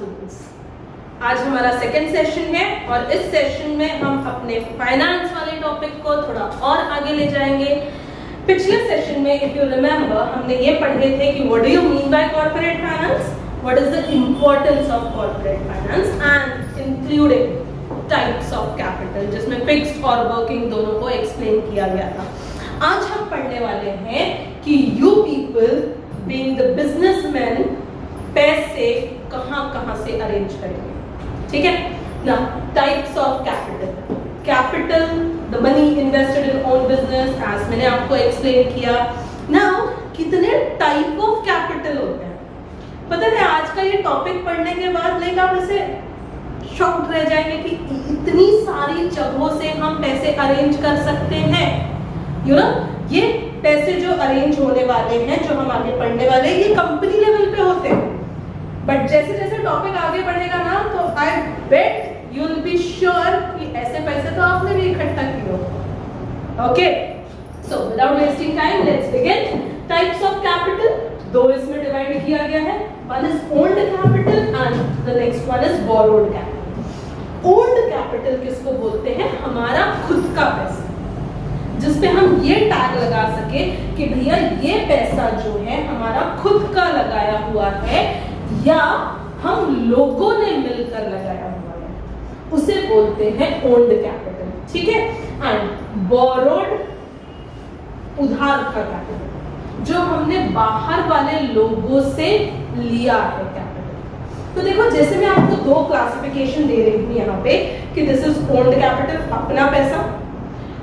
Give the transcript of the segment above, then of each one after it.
Students, आज हमारा second session है और इस सेशन में हम अपने फाइनेंस वाले टॉपिक को थोड़ा और आगे ले जाएंगे। पिछले सेशन में इफ यू रिमेम्बर हमने ये पढ़े थे कि what do you mean by corporate finance, what is the importance of corporate finance and including types of capital, जिसमें फिक्स्ड और वर्किंग दोनों को एक्सप्लेन किया गया था। आज हम पढ़ने वाले हैं कि you people being the businessman पैसे कहां से अरेंज करेंगे। ठीक है ना। Types of capital, capital the money invested in own business, as मैंने आपको एक्सप्लेन किया। नाउ कितने टाइप ऑफ कैपिटल होते हैं पता है। आज का ये टॉपिक पढ़ने के बाद लाइक आप ऐसे शॉक्ड रह जाएंगे कि इतनी सारी जगहों से हम पैसे अरेंज कर सकते हैं। यू नो, ये पैसे जो अरेंज होने वाले हैं, जो हम आगे पढ़ने वाले हैं, ये कंपनी लेवल पे होते हैं। बट जैसे जैसे टॉपिक आगे बढ़ेगा ना, तो I bet you will be sure कि ऐसे पैसे तो आपने भी इकट्ठा किए हो। Okay, so without wasting time let's begin. Types of capital दो इसमें डिवाइड किया गया है। One is owned capital and the next one is borrowed capital. Owned capital किसको बोलते हैं? हमारा खुद का पैसा, जिसपे हम ये टैग लगा सके कि भैया ये पैसा जो है हमारा खुद का लगाया हुआ है या हम लोगों ने मिलकर लगाया हुआ है, उसे बोलते हैं ओन्ड कैपिटल। ठीक है। एंड बोरोड उधार का कैपिटल, जो हमने बाहर वाले लोगों से लिया है कैपिटल। तो देखो, जैसे मैं आपको दो क्लासिफिकेशन दे रही हूं यहाँ पे कि दिस इज ओन्ड कैपिटल, अपना पैसा।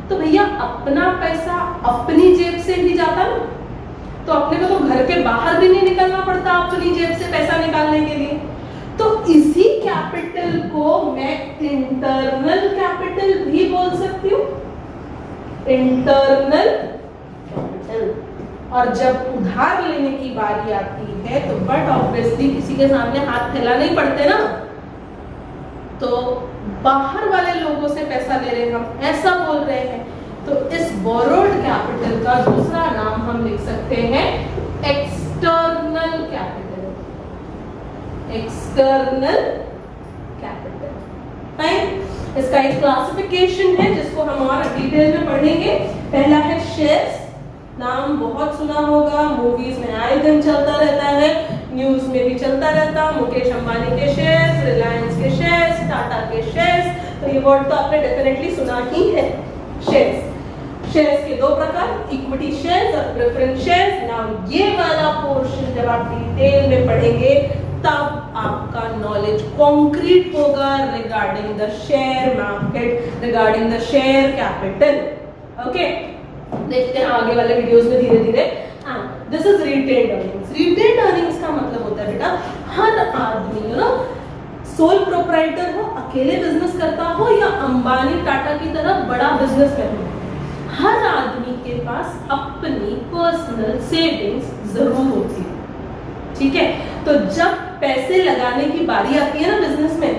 तो भैया अपना पैसा अपनी जेब से ही जाता ना, तो अपने को तो घर के बाहर भी नहीं निकलना पड़ता अपनी जेब से पैसा निकालने के लिए। तो इसी कैपिटल को मैं इंटरनल कैपिटल भी बोल सकती हूँ, इंटरनल कैपिटल। और जब उधार लेने की बारी आती है तो बट ऑब्वियसली किसी के सामने हाथ फैलाने ही पड़ते ना, तो बाहर वाले लोगों से पैसा ले रहे हैं हम, ऐसा बोल रहे हैं। तो इस बोरोड कैपिटल का दूसरा नाम हम लिख सकते हैं external capital. External capital. Fine. इसका एक क्लासिफिकेशन है जिसको हम और डिटेल में पढ़ेंगे। पहला है शेयर्स। नाम बहुत सुना होगा, मूवीज में आए दिन चलता रहता है, न्यूज में भी चलता रहता। मुकेश अंबानी के शेयर्स, रिलायंस के शेयर्स, टाटा के शेयर्स, तो ये वर्ड तो आपने डेफिनेटली सुना ही है। शेयर्स, शेयर्स के दो प्रकार, इक्विटी शेयर्स और प्रेफरेंस शेयर्स। नाउ ये वाला पोर्शन जब आप डिटेल में पढ़ेंगे तब आपका नॉलेज कॉन्क्रीट होगा regarding the share market, regarding the share capital. Okay, देखते हैं आगे वाले वीडियोस में धीरे धीरे। This is retained earnings. Retained earnings का मतलब होता है बेटा, हर आदमी, यू नो, सोल प्रोप्राइटर हो, अकेले बिजनेस करता हो या अंबानी टाटा की तरह बड़ा बिजनेसमैन हो, हर आदमी के पास अपनी पर्सनल सेविंग्स जरूर होती है। ठीक है। तो जब पैसे लगाने की बारी आती है ना बिजनेस में,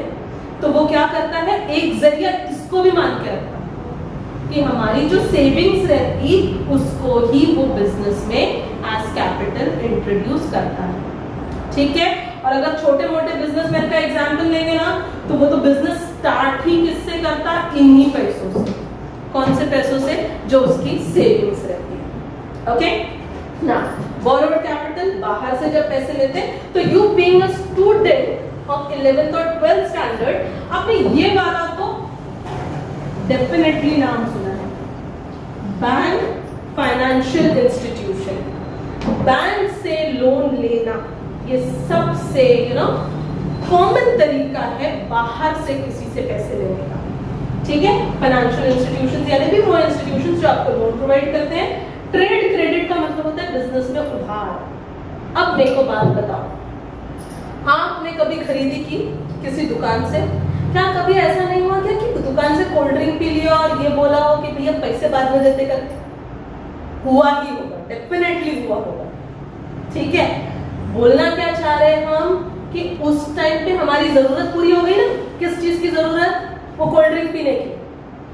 तो वो क्या करता है, एक जरिया इसको भी मान के रखता है कि हमारी जो सेविंग्स रहती उसको ही वो बिजनेस में एज कैपिटल इंट्रोड्यूस करता है। ठीक है। और अगर छोटे मोटे बिजनेसमैन का एग्जांपल लेंगे ना, तो वो तो बिजनेस स्टार्ट ही किससे करता, इन्हीं पैसों से। कौन से पैसों से? जो उसकी सेविंग्स रहती है। ओके ना। बोरोड कैपिटल, बाहर से जब पैसे लेते हैं, तो you being a student of 11th और 12th स्टैंडर्ड, आपने ये वाला तो डेफिनेटली नाम सुना है, बैंक फाइनेंशियल इंस्टीट्यूशन। बैंक से लोन लेना ये सबसे यू नो कॉमन तरीका है बाहर से किसी से पैसे लेने का। ठीक है। फाइनेंशियल इंस्टीट्यूशंस यानी भी वो इंस्टीट्यूशंस जो आपको लोन प्रोवाइड करते हैं। ट्रेड क्रेडिट का मतलब होता है बिजनेस में उधार। अब मेरे को बात बताओ, आपने कभी खरीदी की किसी दुकान से? क्या कभी ऐसा नहीं हुआ क्या कि दुकान से कोल्ड ड्रिंक पी लिया और ये बोला हो कि भैया पैसे बाद में देते करके? हुआ ही होगा, डेफिनेटली हुआ होगा। ठीक है। बोलना क्या चाह रहे हैं हम कि उस टाइम पे हमारी जरूरत पूरी हो गई ना। किस चीज की जरूरत? वो कोल्ड ड्रिंक पीने की।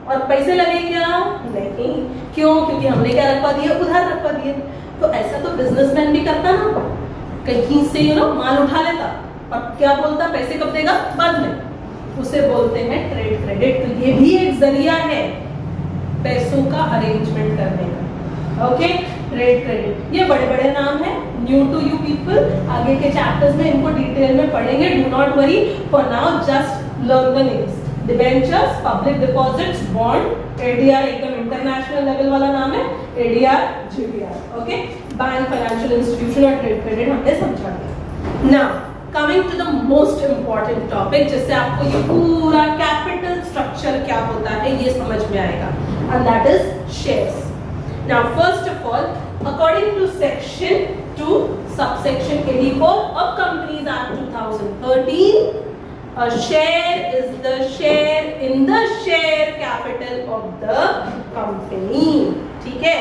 और पैसे लगे क्या? नहीं। क्यों? क्योंकि हमने क्या रखवा दिया? उधार रखवा दिए। तो ऐसा तो बिजनेसमैन भी करता ना, कहीं से यू नो माल उठा लेता और क्या बोलता पैसे कब देगा, बाद में, उसे बोलते हैं ट्रेड क्रेडिट। तो ये भी एक जरिया है पैसों का अरेंजमेंट करने का। ओके, ट्रेड क्रेडिट, ये बड़े बड़े नाम है, न्यू टू यू पीपल, आगे के चैप्टर्स में इनको डिटेल में पढ़ेंगे, do not worry, for now just learn the names. Debentures, public deposits, bond, ADR एकदम इंटरनेशनल लेवल वाला नाम है, ADR, GDR. Okay, bank, financial institution और ट्रेड क्रेडिट हमने समझा दिया। Now coming to the most important topic, जिससे आपको ये पूरा कैपिटल स्ट्रक्चर क्या होता है ये समझ में आएगा, and that is shares. Now first of all, according to section 2 subsection 84 of companies act 2013, a share is the share in the share capital of the company, ठीक है,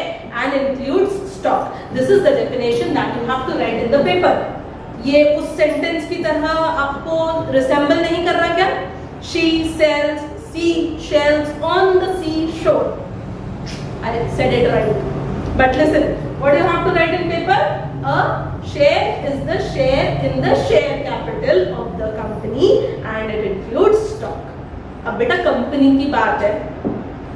and includes stock. This is the definition that you have to write in the paper. ये उस sentence की तरह आपको resemble नहीं कर रहा क्या? She sells seashells on the seashore. I said it right. But listen, what do you have to write in paper? A share is the share in the share capital of the company and it includes stock. अब बेटा company की बात है,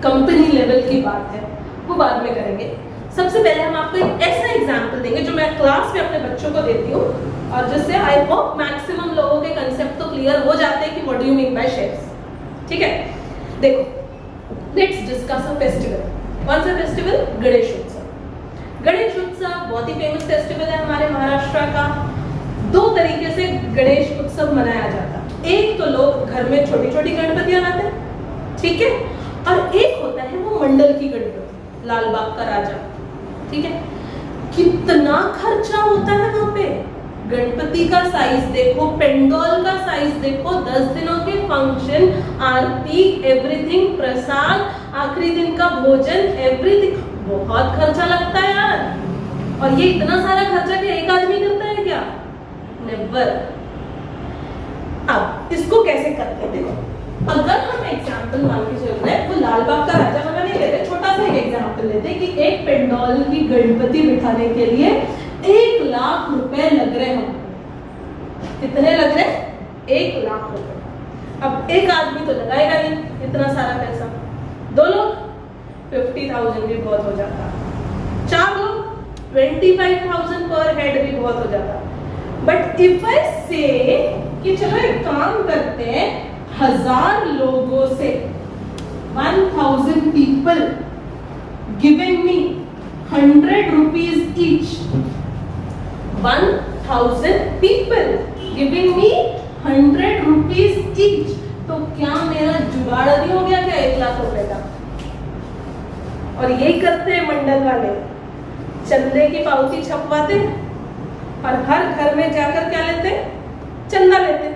company level की बात है, वो बाद में करेंगे। सबसे पहले हम आपको एक ऐसा एग्जांपल देंगे जो मैं क्लास में अपने बच्चों को देती हूँ और जिससे आई होप मैक्सिमम लोगों के कंसेप्ट तो क्लियर हो जाते हैं कि what do you mean by shares. ठीक है, देखो, लेट्स डिस्कस अ फेस्टिवल। कौन सा फेस्टिवल? गणेश उत्सव। गणेश उत्सव बहुत ही फेमस फेस्टिवल है हमारे महाराष्ट्र का। दो तरीके से गणेश उत्सव मनाया जाता है। एक तो लोग घर में छोटी छोटी गणपतियां लाते हैं, ठीक है, और एक होता है वो मंडल की गणपति, लाल बाग का राजा, ठीक है। कितना खर्चा होता है वहां पे, गणपति का साइज देखो, पेंडोल का साइज देखो, 10 दिनों के फंक्शन, आरती, एवरीथिंग, प्रसाद, आखिरी दिन का भोजन, एवरीथिंग, बहुत खर्चा लगता है यार। और ये इतना सारा खर्चा क्या एक आदमी करता है क्या? नेवर। अब इसको कैसे करते हैं देखो, अगर हम एग्जांपल मान के चल रहे हैं, वो लाल बाग का राजा वाला नहीं लेते, छोटा सा एक एग्जांपल लेते हैं कि एक पेंडोल की गणपति बिठाने के लिए 1 लाख रुपए लग रहे हैं हमको। कितने लग रहे? 1 लाख रुपए। अब एक आदमी तो लगाएगा नहीं इतना सारा पैसा, 2 लोग 50,000 भी बहुत हो जाता, 4 लोग 25,000 पर हेड भी बहुत हो जाता। बट इफ आई से कि चलो एक काम करते हैं, 1000 लोगों से, 1000 people giving me 100 rupees each, 1000 people giving me 100 rupees each, तो क्या मेरा जुगाड़ नहीं हो गया क्या 1 लाख रुपए का? और यही करते हैं मंडल वाले, चंदे की पावती छपवाते और हर घर में जाकर क्या लेते? चंदा लेते,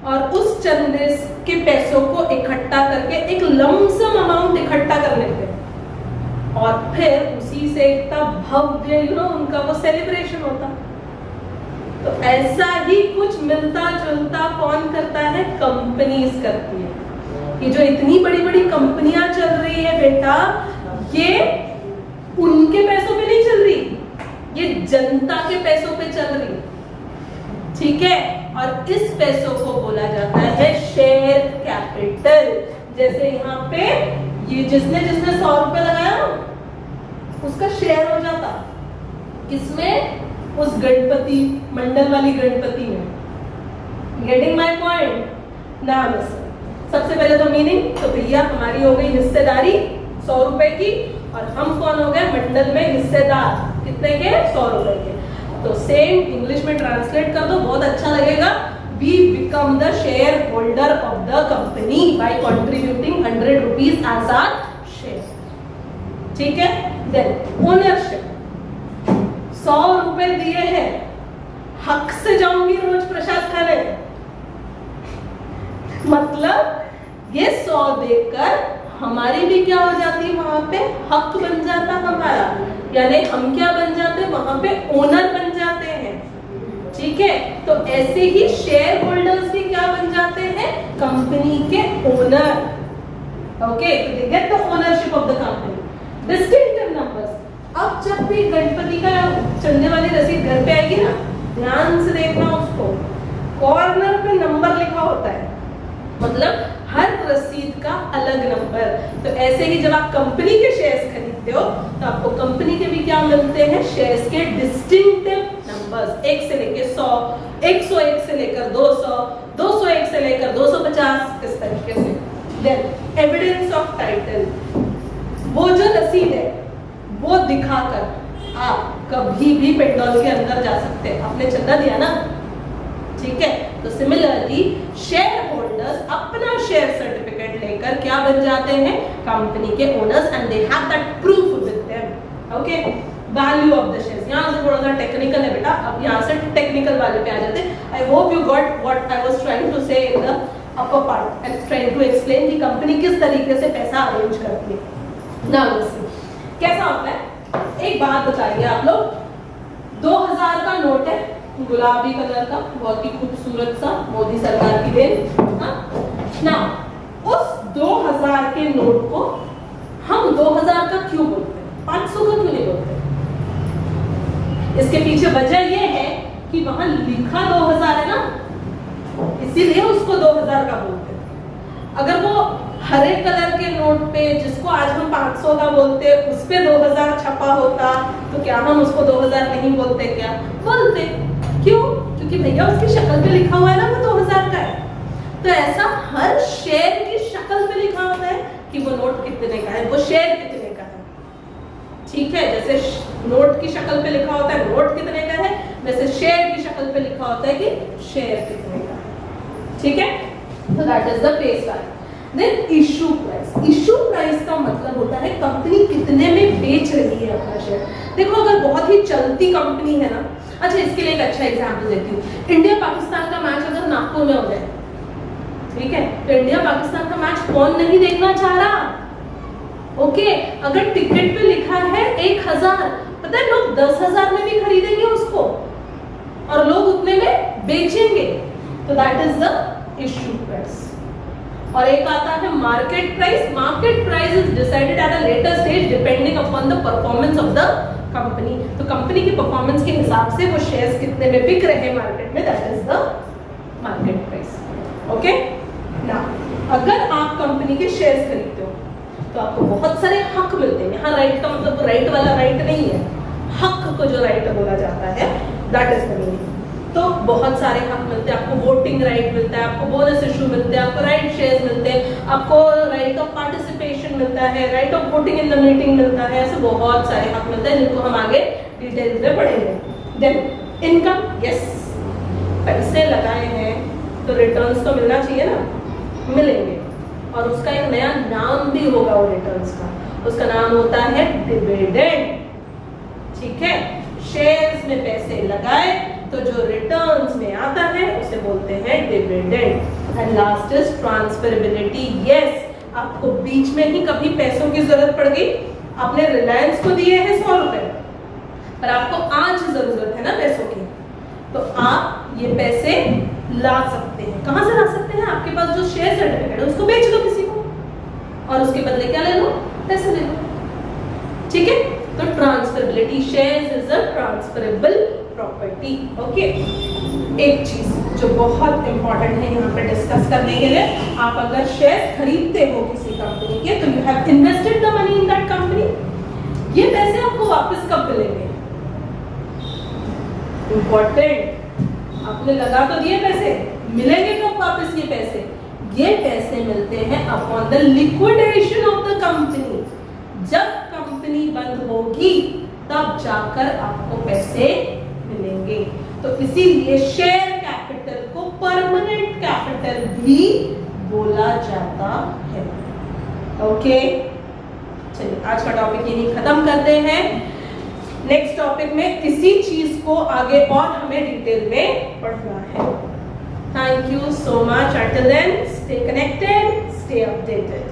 और उस चंदे के पैसों को इकट्ठा करके एक लमसम अमाउंट इकट्ठा कर लेते और फिर उसी से इतना भव्य उनका वो सेलिब्रेशन होता। तो ऐसा ही कुछ मिलता जुलता कौन करता है? कंपनीज करती है। कि जो इतनी बड़ी बड़ी कंपनियां चल रही है बेटा, ये उनके पैसों पे नहीं चल रही, ये जनता के पैसों पे चल रही, ठीक है। और इस पैसों को बोला जाता है शेयर कैपिटल। जैसे यहाँ पे ये जिसने 100 रुपए लगाया उसका शेयर हो जाता किसमें? उस गणपति मंडल वाली गणपति में। Getting my point? ना सबसे पहले तो मीनिंग, तो भैया हमारी हो गई हिस्सेदारी 100 रुपए की, और हम कौन हो गए? मंडल में हिस्सेदार, कितने के? 100 रुपए के। तो सेम इंग्लिश में ट्रांसलेट कर दो, बहुत अच्छा लगेगा। We become the shareholder of the company by contributing 100 rupees as our share, ठीक है। Then ओनरशिप, 100 रुपए दिए हैं, हक से जाऊंगी रोज प्रसाद खाने, मतलब ये 100 देकर हमारी भी क्या हो जाती है? वहां पे हक बन जाता हमारा, यानी हम क्या बन जाते? वहां पे ओनर बन जाते हैं, ठीक है। तो ऐसे ही शेयर होल्डर्स भी क्या बन जाते हैं? कंपनी के ओनर। ओके, तो they get the ownership of the company. Distinctive numbers, अब जब भी गणपति का चलने वाली रसीद घर पे आएगी ना, ध्यान से देखना उसको, कॉर्नर पे नंबर लिखा होता है, मतलब हर रसीद का अलग नंबर। तो ऐसे ही जब आप कंपनी के शेयर्स खरीदते हो तो आपको कंपनी के भी क्या मिलते हैं, शेयर्स के डिस्टिंक्टिव नंबर्स, 1 से लेकर 100, 101 से लेकर 200, 201 से लेकर 250, इस तरीके से। देन एविडेंस ऑफ टाइटल, वो जो रसीद है वो दिखाकर आप कभी भी पेंडोल के अंदर जा सकते हैं। आपने चंदा दिया ना, ठीक है। तो सिमिलरली शेयर होल्डर्स अपना शेयर सर्टिफिकेट लेकर क्या बन जाते हैं, कंपनी के owners, and they have that proof with them. Okay, value of the shares, यहाँ से थोड़ा सा टेक्निकल है बेटा, अब यहाँ से टेक्निकल वाले पे आ जाते हैं। I hope you got what I was trying to say in the upper part and trying to explain कि कंपनी किस तरीके से पैसा अरेंज करती है। नाउ लिसन, कैसा होता है, एक बात बताइए आप लोग, 2000 का नोट है, गुलाबी कलर का, बहुत ही खूबसूरत सा, मोदी सरकार की देन। ना उस 2000 के नोट को हम 2000 का क्यों बोलते हैं, 500 का क्यों नहीं बोलते? इसके पीछे वजह यह है कि वहां लिखा 2000 है ना, इसीलिए उसको 2000 का बोलते हैं। अगर वो हरे कलर के नोट पे, जिसको आज हम 500 का बोलते हैं, उस पे 2000 छपा होता तो क्या हम उसको 2000 नहीं बोलते? क्या बोलते? क्यों? क्योंकि भैया उसकी शक्ल पे लिखा हुआ है ना वो 2000 का है। तो ऐसा हर शेयर की शक्ल पे लिखा होता है कि वो नोट कितने का है, वो शेयर कितने का है, ठीक है। जैसे नोट की शक्ल पे लिखा होता है नोट कितने का है, वैसे शेयर की शक्ल पे लिखा होता है कि शेयर कितने का है, ठीक है। तो that is the face value. Then issue price, issue price का मतलब होता है कंपनी कितने में बेच रही है अपना शेयर। देखो अगर बहुत ही चलती कंपनी है ना, अच्छा इसके लिए एक अच्छा एग्जांपल देती हूँ, इंडिया पाकिस्तान का मैच अगर नागपुर में हो जाए, ठीक है, तो इंडिया पाकिस्तान का मैच कौन नहीं देखना चाह रहा? ओके, अगर टिकट पे लिखा है 1000, पता है लोग 10,000 में भी खरीदेंगे उसको और लोग उतने में बेचेंगे। तो that is the issue price. और एक आता है market price. Market price is decided at a later stage depending upon the performance of the company. तो कंपनी की परफॉर्मेंस के हिसाब से वो शेयर्स कितने में बिक रहे हैं मार्केट में, that is the market price. Okay, now अगर आप कंपनी के शेयर्स खरीदते हो तो आपको बहुत सारे हक मिलते हैं। यहाँ राइट का मतलब राइट वाला राइट नहीं है, हक को जो राइट बोला जाता है दैट इज द मीनिंग। तो बहुत सारे हक मिलते हैं, आपको वोटिंग राइट मिलता है, आपको बोनस इशू मिलते हैं, आपको राइट शेयर्स मिलते हैं, आपको राइट ऑफ पार्टिसिपेशन मिलता है, right of voting in the meeting मिलता है, ऐसे बहुत सारे हक मिलते हैं जिनको हम आगे डिटेल्स में पढ़ेंगे। देन इनकम, यस, पैसे लगाए हैं तो रिटर्न्स तो मिलना चाहिए ना, मिलेंगे, और उसका एक नया नाम भी होगा वो रिटर्न्स का, उसका नाम होता है डिविडेंड, ठीक है। शेयर्स में पैसे लगाए तो जो रिटर्न्स में आता है उसे बोलते हैं dividend. And last is transferability. Yes, आपको बीच में ही कभी पैसों की जरूरत पड़ गई, आपने रिलायंस को दिए हैं 100 रुपए, पर आपको आज जरूरत है ना पैसों की, तो आप ये पैसे ला सकते हैं। कहां से ला सकते हैं? आपके पास जो शेयर सर्टिफिकेट है उसको बेच दो किसी को और उसके बदले क्या ले लो? पैसे ले लो, ठीक है। तो transferability, shares is a transferable property. Okay, एक चीज जो बहुत इंपॉर्टेंट है यहाँ पे डिस्कस करने के लिए, आप अगर शेयर खरीदते हो किसी कंपनी के तो you have invested the money in that company. ये पैसे आपको वापस कब मिलेंगे? इंपॉर्टेंट, आपने लगा तो दिए पैसे, मिलेंगे कब वापस ये पैसे? ये पैसे मिलते हैं upon the liquidation of the company. जब कंपनी बंद होगी तब जाकर आपको पैसे मिलेंगे। तो इसीलिए शेयर कैपिटल को परमानेंट कैपिटल भी बोला जाता है। ओके, चलिए आज का टॉपिक यही खत्म करते हैं। नेक्स्ट टॉपिक में इसी चीज को आगे और हमें डिटेल में पढ़ना है। Thank you so much. Until then, stay connected, stay updated.